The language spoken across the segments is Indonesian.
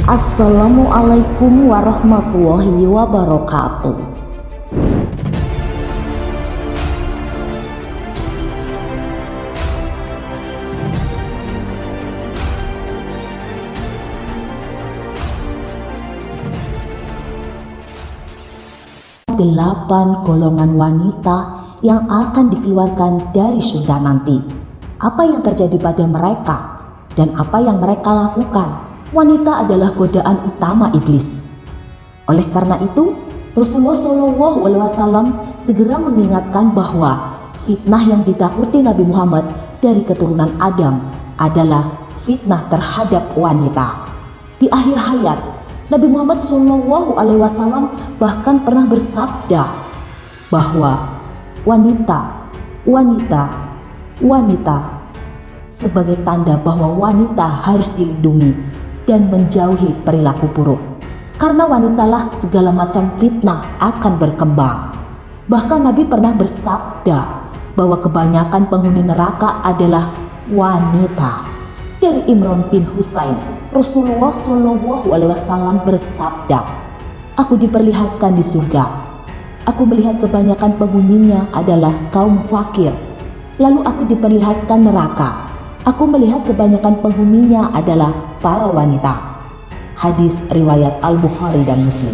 Assalamualaikum warahmatullahi wabarakatuh. Delapan golongan wanita yang akan dikeluarkan dari surga nanti. Apa yang terjadi pada mereka dan apa yang mereka lakukan? Wanita adalah godaan utama iblis. Oleh karena itu, Rasulullah SAW segera mengingatkan bahwa fitnah yang ditakuti Nabi Muhammad dari keturunan Adam adalah fitnah terhadap wanita. Di akhir hayat, Nabi Muhammad SAW bahkan pernah bersabda bahwa wanita sebagai tanda bahwa wanita harus dilindungi dan menjauhi perilaku buruk. Karena wanitalah segala macam fitnah akan berkembang. Bahkan Nabi pernah bersabda bahwa kebanyakan penghuni neraka adalah wanita. Dari Imran bin Husain, Rasulullah SAW bersabda, "Aku diperlihatkan di surga. Aku melihat kebanyakan penghuninya adalah kaum fakir. Lalu aku diperlihatkan neraka. Aku melihat kebanyakan penghuninya adalah para wanita." Hadis riwayat Al-Bukhari dan Muslim.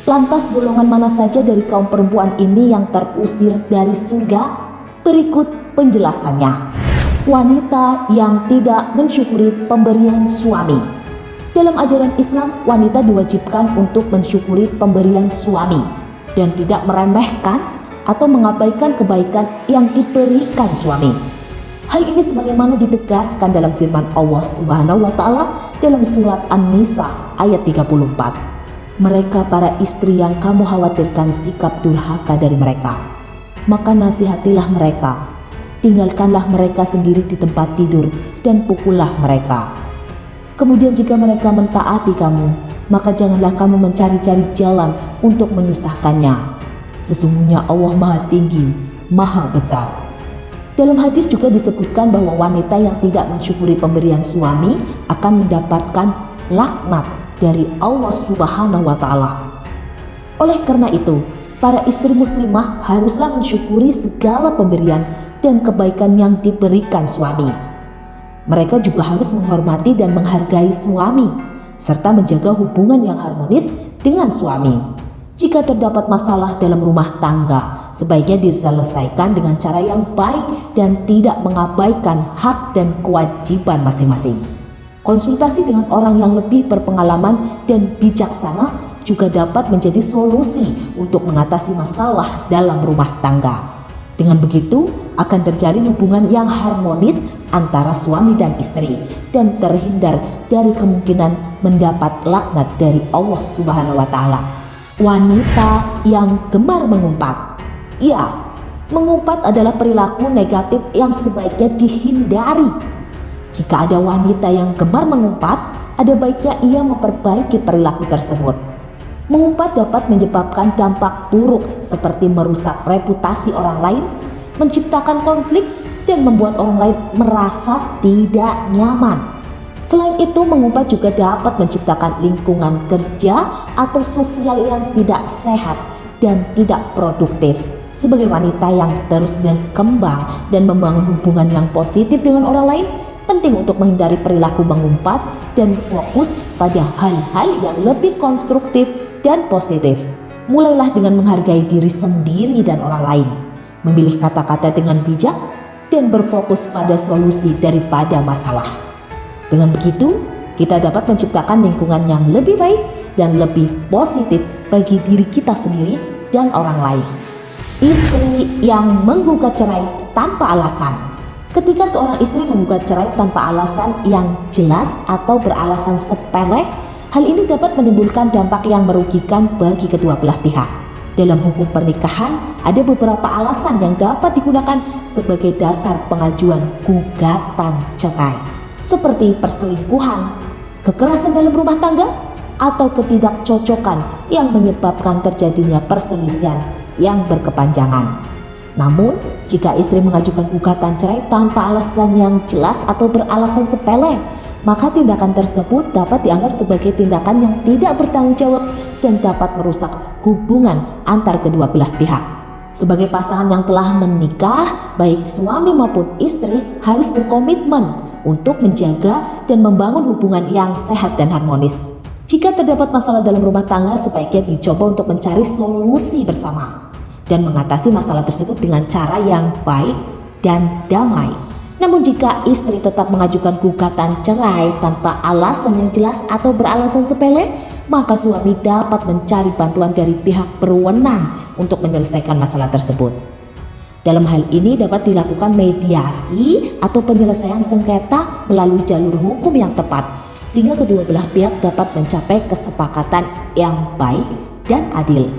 Lantas golongan mana saja dari kaum perempuan ini yang terusir dari surga? Berikut penjelasannya. Wanita yang tidak mensyukuri pemberian suami. Dalam ajaran Islam, wanita diwajibkan untuk mensyukuri pemberian suami dan tidak meremehkan atau mengabaikan kebaikan yang diberikan suami. Hal ini sebagaimana ditegaskan dalam firman Allah Subhanahu wa taala dalam surat An-Nisa ayat 34. Mereka para istri yang kamu khawatirkan sikap durhaka dari mereka, maka nasihatilah mereka. Tinggalkanlah mereka sendiri di tempat tidur dan pukullah mereka. Kemudian jika mereka mentaati kamu, maka janganlah kamu mencari-cari jalan untuk menyusahkannya. Sesungguhnya Allah Maha Tinggi, Maha Besar. Dalam hadis juga disebutkan bahwa wanita yang tidak mensyukuri pemberian suami akan mendapatkan laknat dari Allah Subhanahu wa taala. Oleh karena itu, para istri muslimah haruslah mensyukuri segala pemberian dan kebaikan yang diberikan suami. Mereka juga harus menghormati dan menghargai suami serta menjaga hubungan yang harmonis dengan suami. Jika terdapat masalah dalam rumah tangga, sebaiknya diselesaikan dengan cara yang baik dan tidak mengabaikan hak dan kewajiban masing-masing. Konsultasi dengan orang yang lebih berpengalaman dan bijaksana juga dapat menjadi solusi untuk mengatasi masalah dalam rumah tangga. Dengan begitu, akan terjalin hubungan yang harmonis antara suami dan istri dan terhindar dari kemungkinan mendapat laknat dari Allah Subhanahu wa taala. Wanita yang gemar mengumpat. Ya, mengumpat adalah perilaku negatif yang sebaiknya dihindari. Jika ada wanita yang gemar mengumpat, ada baiknya ia memperbaiki perilaku tersebut. Mengumpat dapat menyebabkan dampak buruk seperti merusak reputasi orang lain, menciptakan konflik, dan membuat orang lain merasa tidak nyaman. Selain itu, mengumpat juga dapat menciptakan lingkungan kerja atau sosial yang tidak sehat dan tidak produktif. Sebagai wanita yang terus berkembang dan membangun hubungan yang positif dengan orang lain, penting untuk menghindari perilaku mengumpat dan fokus pada hal-hal yang lebih konstruktif dan positif. Mulailah dengan menghargai diri sendiri dan orang lain, memilih kata-kata dengan bijak, dan berfokus pada solusi daripada masalah. Dengan begitu, kita dapat menciptakan lingkungan yang lebih baik dan lebih positif bagi diri kita sendiri dan orang lain. Istri yang menggugat cerai tanpa alasan. Ketika seorang istri menggugat cerai tanpa alasan yang jelas atau beralasan sepele, hal ini dapat menimbulkan dampak yang merugikan bagi kedua belah pihak. Dalam hukum pernikahan, ada beberapa alasan yang dapat digunakan sebagai dasar pengajuan gugatan cerai, seperti perselingkuhan, kekerasan dalam rumah tangga, atau ketidakcocokan yang menyebabkan terjadinya perselisihan yang berkepanjangan. Namun, jika istri mengajukan gugatan cerai tanpa alasan yang jelas atau beralasan sepele, maka tindakan tersebut dapat dianggap sebagai tindakan yang tidak bertanggung jawab dan dapat merusak hubungan antar kedua belah pihak. Sebagai pasangan yang telah menikah, baik suami maupun istri harus berkomitmen untuk menjaga dan membangun hubungan yang sehat dan harmonis. Jika terdapat masalah dalam rumah tangga, sebaiknya dicoba untuk mencari solusi bersama dan mengatasi masalah tersebut dengan cara yang baik dan damai. Namun jika istri tetap mengajukan gugatan cerai tanpa alasan yang jelas atau beralasan sepele, maka suami dapat mencari bantuan dari pihak berwenang untuk menyelesaikan masalah tersebut. Dalam hal ini dapat dilakukan mediasi atau penyelesaian sengketa melalui jalur hukum yang tepat, sehingga kedua belah pihak dapat mencapai kesepakatan yang baik dan adil.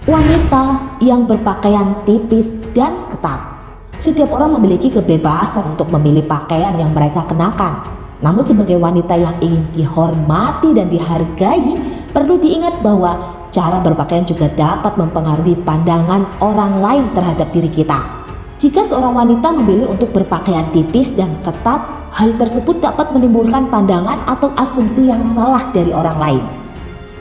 Wanita yang berpakaian tipis dan ketat. Setiap orang memiliki kebebasan untuk memilih pakaian yang mereka kenakan. Namun sebagai wanita yang ingin dihormati dan dihargai, perlu diingat bahwa cara berpakaian juga dapat mempengaruhi pandangan orang lain terhadap diri kita. Jika seorang wanita memilih untuk berpakaian tipis dan ketat, hal tersebut dapat menimbulkan pandangan atau asumsi yang salah dari orang lain,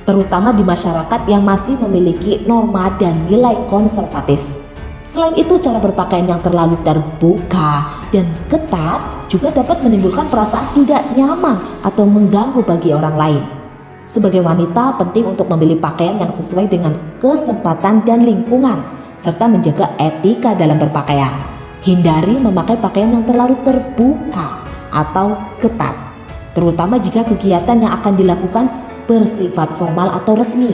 terutama di masyarakat yang masih memiliki norma dan nilai konservatif. Selain itu, cara berpakaian yang terlalu terbuka dan ketat juga dapat menimbulkan perasaan tidak nyaman atau mengganggu bagi orang lain. Sebagai wanita, penting untuk memilih pakaian yang sesuai dengan kesempatan dan lingkungan, serta menjaga etika dalam berpakaian. Hindari memakai pakaian yang terlalu terbuka atau ketat, terutama jika kegiatan yang akan dilakukan bersifat formal atau resmi.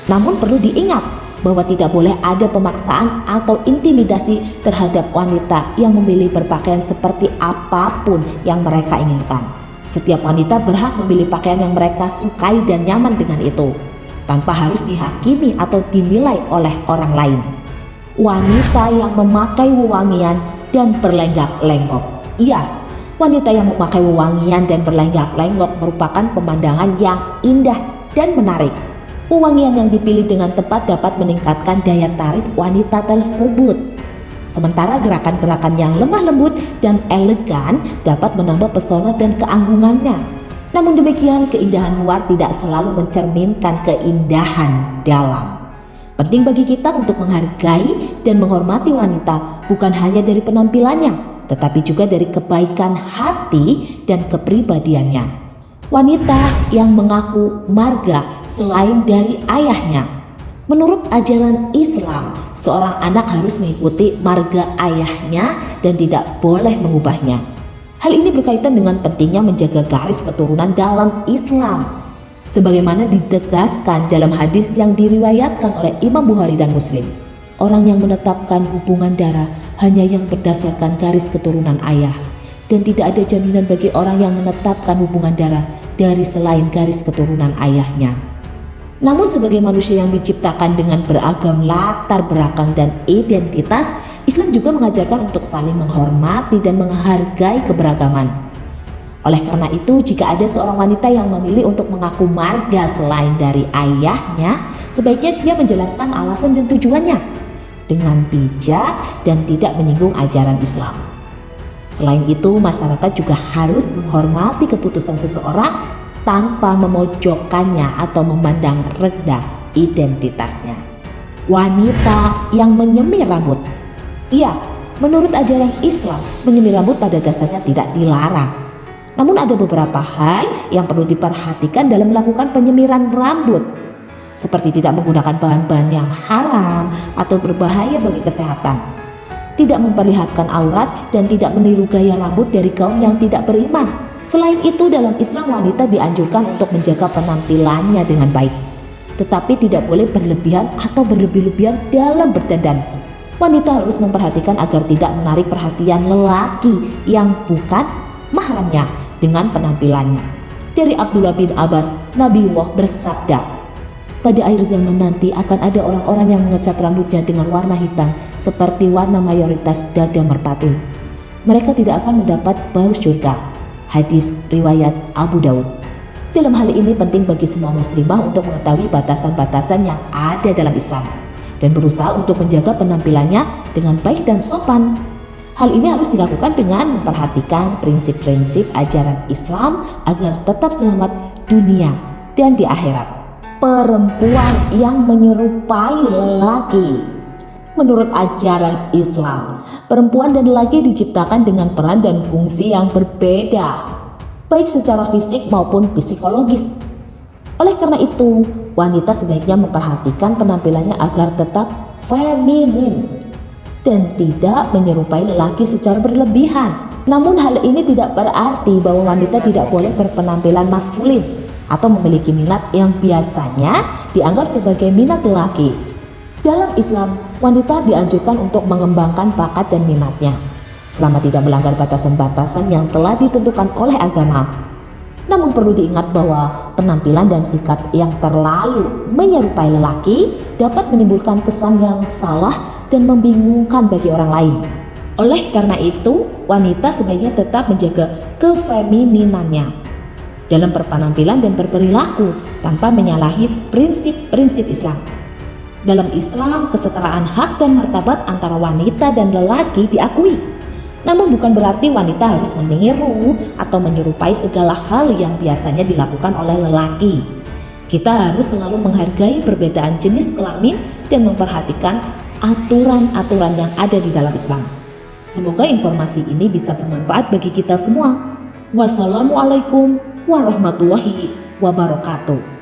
Namun perlu diingat bahwa tidak boleh ada pemaksaan atau intimidasi terhadap wanita yang memilih berpakaian seperti apapun yang mereka inginkan. Setiap wanita berhak memilih pakaian yang mereka sukai dan nyaman dengan itu, tanpa harus dihakimi atau dinilai oleh orang lain. Wanita yang memakai wewangian dan berlenggak-lenggok. Iya, wanita yang memakai wewangian dan berlenggak-lenggok merupakan pemandangan yang indah dan menarik. Wewangian yang dipilih dengan tepat dapat meningkatkan daya tarik wanita tersebut. Sementara gerakan-gerakan yang lemah lembut dan elegan dapat menambah pesona dan keanggungannya. Namun demikian, keindahan luar tidak selalu mencerminkan keindahan dalam. Penting bagi kita untuk menghargai dan menghormati wanita bukan hanya dari penampilannya, tetapi juga dari kebaikan hati dan kepribadiannya. Wanita yang mengaku marga selain dari ayahnya. Menurut ajaran Islam, seorang anak harus mengikuti marga ayahnya dan tidak boleh mengubahnya. Hal ini berkaitan dengan pentingnya menjaga garis keturunan dalam Islam, sebagaimana ditegaskan dalam hadis yang diriwayatkan oleh Imam Bukhari dan Muslim. Orang yang menetapkan hubungan darah hanya yang berdasarkan garis keturunan ayah, dan tidak ada jaminan bagi orang yang menetapkan hubungan darah dari selain garis keturunan ayahnya. Namun sebagai manusia yang diciptakan dengan beragam latar belakang dan identitas, Islam juga mengajarkan untuk saling menghormati dan menghargai keberagaman. Oleh karena itu, jika ada seorang wanita yang memilih untuk mengaku marga selain dari ayahnya, sebaiknya dia menjelaskan alasan dan tujuannya dengan bijak dan tidak menyinggung ajaran Islam. Selain itu, masyarakat juga harus menghormati keputusan seseorang tanpa memojokkannya atau memandang rendah identitasnya. Wanita yang menyemir rambut. Iya, menurut ajaran Islam, menyemir rambut pada dasarnya tidak dilarang. Namun ada beberapa hal yang perlu diperhatikan dalam melakukan penyemiran rambut, seperti tidak menggunakan bahan-bahan yang haram atau berbahaya bagi kesehatan, tidak memperlihatkan aurat, dan tidak meniru gaya rambut dari kaum yang tidak beriman. Selain itu, dalam Islam wanita dianjurkan untuk menjaga penampilannya dengan baik, tetapi tidak boleh berlebihan atau berlebih-lebihan dalam berdandan. Wanita harus memperhatikan agar tidak menarik perhatian lelaki yang bukan mahramnya dengan penampilannya. Dari Abdullah bin Abbas, Nabiullah bersabda, pada akhir zaman nanti akan ada orang-orang yang mengecat rambutnya dengan warna hitam seperti warna mayoritas dada merpati. Mereka tidak akan mendapat bau surga. Hadis riwayat Abu Daud. Dalam hal ini penting bagi semua muslimah untuk mengetahui batasan-batasan yang ada dalam Islam dan berusaha untuk menjaga penampilannya dengan baik dan sopan. Hal ini harus dilakukan dengan memperhatikan prinsip-prinsip ajaran Islam agar tetap selamat dunia dan di akhirat. Perempuan yang menyerupai lelaki. Menurut ajaran Islam, perempuan dan lelaki diciptakan dengan peran dan fungsi yang berbeda, baik secara fisik maupun psikologis. Oleh karena itu, wanita sebaiknya memperhatikan penampilannya agar tetap feminin dan tidak menyerupai lelaki secara berlebihan. Namun hal ini tidak berarti bahwa wanita tidak boleh berpenampilan maskulin atau memiliki minat yang biasanya dianggap sebagai minat lelaki. Dalam Islam, wanita dianjurkan untuk mengembangkan bakat dan minatnya selama tidak melanggar batasan-batasan yang telah ditentukan oleh agama. Namun perlu diingat bahwa penampilan dan sikap yang terlalu menyerupai lelaki dapat menimbulkan kesan yang salah dan membingungkan bagi orang lain. Oleh karena itu, wanita sebaiknya tetap menjaga kefemininannya dalam berpenampilan dan berperilaku tanpa menyalahi prinsip-prinsip Islam. Dalam Islam, kesetaraan hak dan martabat antara wanita dan lelaki diakui. Namun bukan berarti wanita harus meniru atau menyerupai segala hal yang biasanya dilakukan oleh lelaki. Kita harus selalu menghargai perbedaan jenis kelamin dan memperhatikan aturan-aturan yang ada di dalam Islam. Semoga informasi ini bisa bermanfaat bagi kita semua. Wassalamualaikum warahmatullahi wabarakatuh.